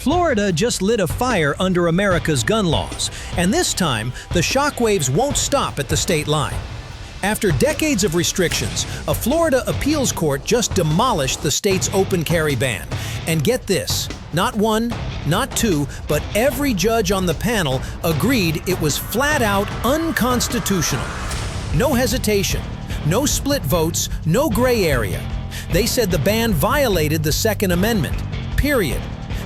Florida just lit a fire under America's gun laws, and this time, the shockwaves won't stop at the state line. After decades of restrictions, a Florida appeals court just demolished the state's open carry ban. And get this, not one, not two, but every judge on the panel agreed it was flat out unconstitutional. No hesitation, no split votes, no gray area. They said the ban violated the Second Amendment, period.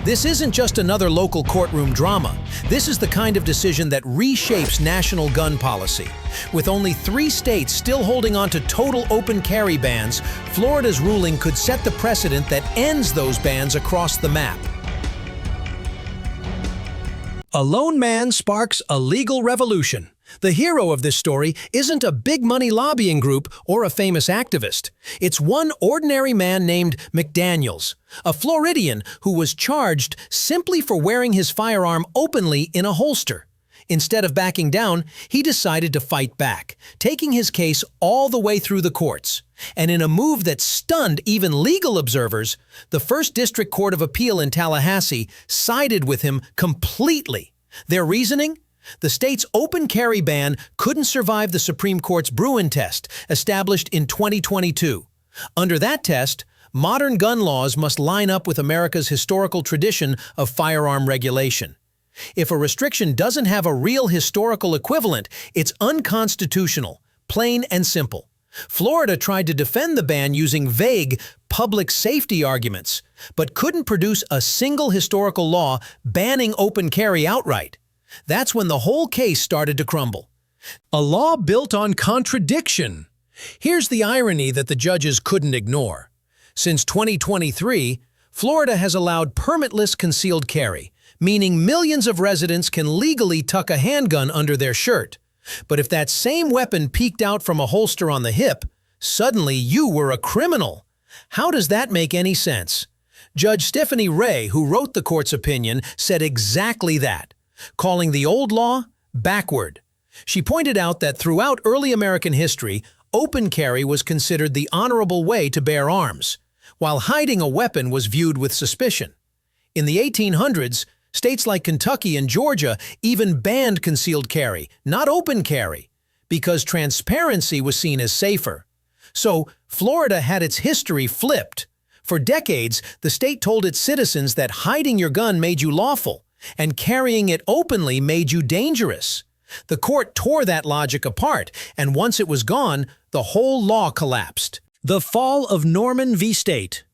This isn't just another local courtroom drama. This is the kind of decision that reshapes national gun policy. With only 3 states still holding on to total open carry bans, Florida's ruling could set the precedent that ends those bans across the map. A lone man sparks a legal revolution. The hero of this story isn't a big-money lobbying group or a famous activist. It's one ordinary man named McDaniels, a Floridian who was charged simply for wearing his firearm openly in a holster. Instead of backing down, he decided to fight back, taking his case all the way through the courts. And in a move that stunned even legal observers, the First District Court of Appeal in Tallahassee sided with him completely. Their reasoning? The state's open carry ban couldn't survive the Supreme Court's Bruen test, established in 2022. Under that test, modern gun laws must line up with America's historical tradition of firearm regulation. If a restriction doesn't have a real historical equivalent, it's unconstitutional, plain and simple. Florida tried to defend the ban using vague public safety arguments, but couldn't produce a single historical law banning open carry outright. That's when the whole case started to crumble. A law built on contradiction. Here's the irony that the judges couldn't ignore. Since 2023, Florida has allowed permitless concealed carry, meaning millions of residents can legally tuck a handgun under their shirt. But if that same weapon peeked out from a holster on the hip, suddenly you were a criminal. How does that make any sense? Judge Stephanie Ray, who wrote the court's opinion, said exactly that, calling the old law backward. She pointed out that throughout early American history, open carry was considered the honorable way to bear arms, while hiding a weapon was viewed with suspicion. In the 1800s, states like Kentucky and Georgia even banned concealed carry, not open carry, because transparency was seen as safer. So, Florida had its history flipped. For decades, the state told its citizens that hiding your gun made you lawful, and carrying it openly made you dangerous. The court tore that logic apart, and once it was gone, the whole law collapsed. The fall of Norman v. State.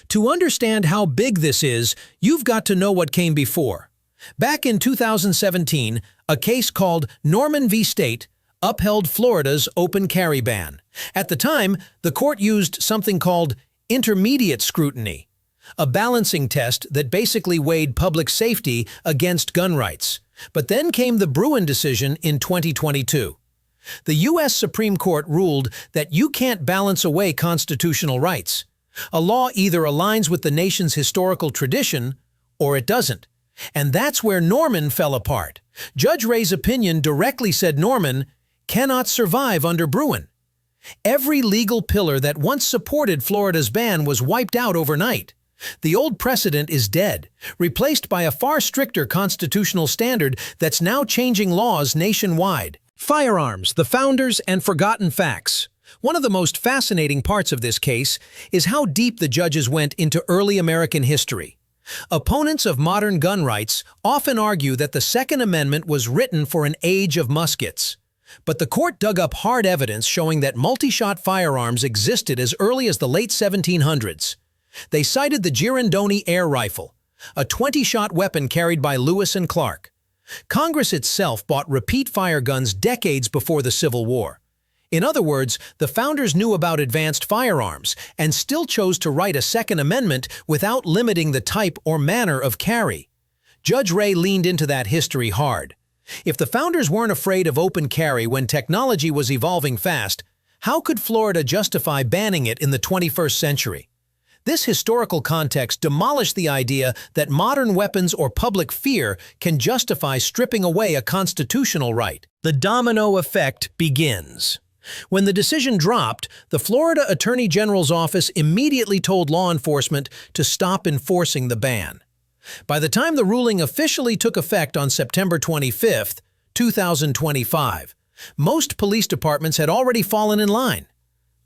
To understand how big this is, you've got to know what came before. Back in 2017, a case called Norman v. State upheld Florida's open carry ban. At the time, the court used something called intermediate scrutiny, a balancing test that basically weighed public safety against gun rights. But then came the Bruen decision in 2022. The U.S. Supreme Court ruled that you can't balance away constitutional rights. A law either aligns with the nation's historical tradition or it doesn't. And that's where Norman fell apart. Judge Ray's opinion directly said Norman cannot survive under Bruen. Every legal pillar that once supported Florida's ban was wiped out overnight. The old precedent is dead, replaced by a far stricter constitutional standard that's now changing laws nationwide. Firearms, the founders and forgotten facts. One of the most fascinating parts of this case is how deep the judges went into early American history. Opponents of modern gun rights often argue that the Second Amendment was written for an age of muskets. But the court dug up hard evidence showing that multi-shot firearms existed as early as the late 1700s. They cited the Girandoni air rifle, a 20-shot weapon carried by Lewis and Clark. Congress itself bought repeat-fire guns decades before the Civil War. In other words, the founders knew about advanced firearms and still chose to write a Second Amendment without limiting the type or manner of carry. Judge Ray leaned into that history hard. If the founders weren't afraid of open carry when technology was evolving fast, how could Florida justify banning it in the 21st century? This historical context demolished the idea that modern weapons or public fear can justify stripping away a constitutional right. The domino effect begins. When the decision dropped, the Florida Attorney General's office immediately told law enforcement to stop enforcing the ban. By the time the ruling officially took effect on September 25, 2025, most police departments had already fallen in line.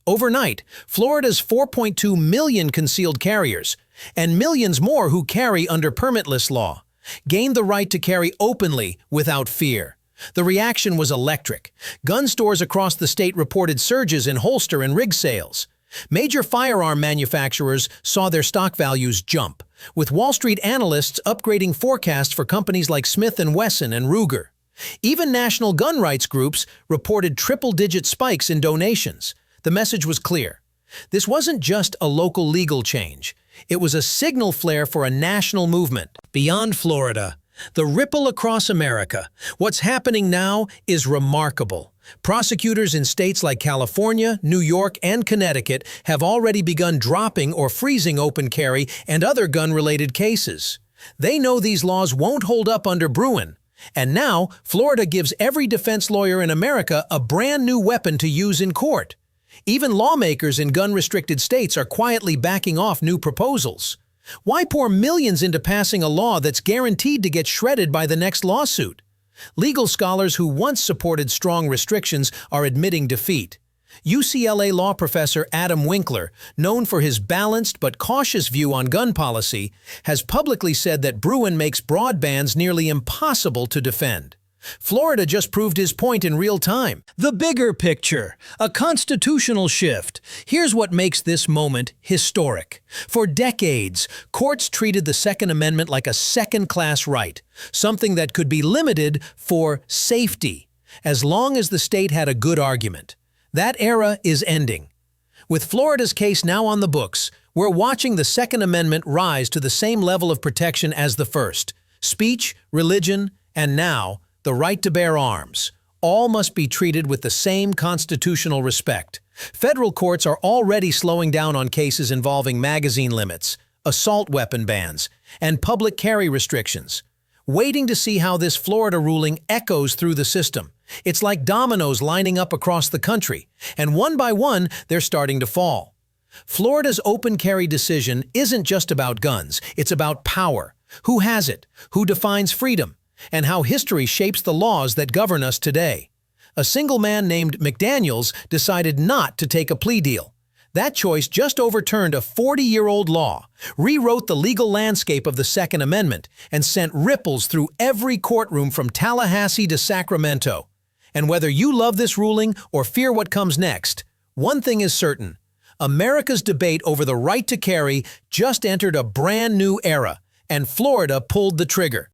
Overnight, Florida's 4.2 million concealed carriers, and millions more who carry under permitless law, gained the right to carry openly without fear. The reaction was electric. Gun stores across the state reported surges in holster and rig sales. Major firearm manufacturers saw their stock values jump, with Wall Street analysts upgrading forecasts for companies like Smith & Wesson and Ruger. Even national gun rights groups reported triple-digit spikes in donations. The message was clear. This wasn't just a local legal change. It was a signal flare for a national movement. Beyond Florida, the ripple across America, what's happening now is remarkable. Prosecutors in states like California, New York, and Connecticut have already begun dropping or freezing open carry and other gun-related cases. They know these laws won't hold up under Bruen. And now, Florida gives every defense lawyer in America a brand new weapon to use in court. Even lawmakers in gun-restricted states are quietly backing off new proposals. Why pour millions into passing a law that's guaranteed to get shredded by the next lawsuit? Legal scholars who once supported strong restrictions are admitting defeat. UCLA law professor Adam Winkler, known for his balanced but cautious view on gun policy, has publicly said that Bruen makes broad bans nearly impossible to defend. Florida just proved his point in real time. The bigger picture, a constitutional shift. Here's what makes this moment historic. For decades, courts treated the Second Amendment like a second-class right, something that could be limited for safety, as long as the state had a good argument. That era is ending. With Florida's case now on the books, we're watching the Second Amendment rise to the same level of protection as the first. Speech, religion, and now, the right to bear arms. All must be treated with the same constitutional respect. Federal courts are already slowing down on cases involving magazine limits, assault weapon bans, and public carry restrictions, waiting to see how this Florida ruling echoes through the system. It's like dominoes lining up across the country, and one by one, they're starting to fall. Florida's open carry decision isn't just about guns, it's about power. Who has it? Who defines freedom? And how history shapes the laws that govern us today. A single man named McDaniels decided not to take a plea deal. That choice just overturned a 40-year-old law, rewrote the legal landscape of the Second Amendment, and sent ripples through every courtroom from Tallahassee to Sacramento. And whether you love this ruling or fear what comes next, one thing is certain. America's debate over the right to carry just entered a brand new era, and Florida pulled the trigger.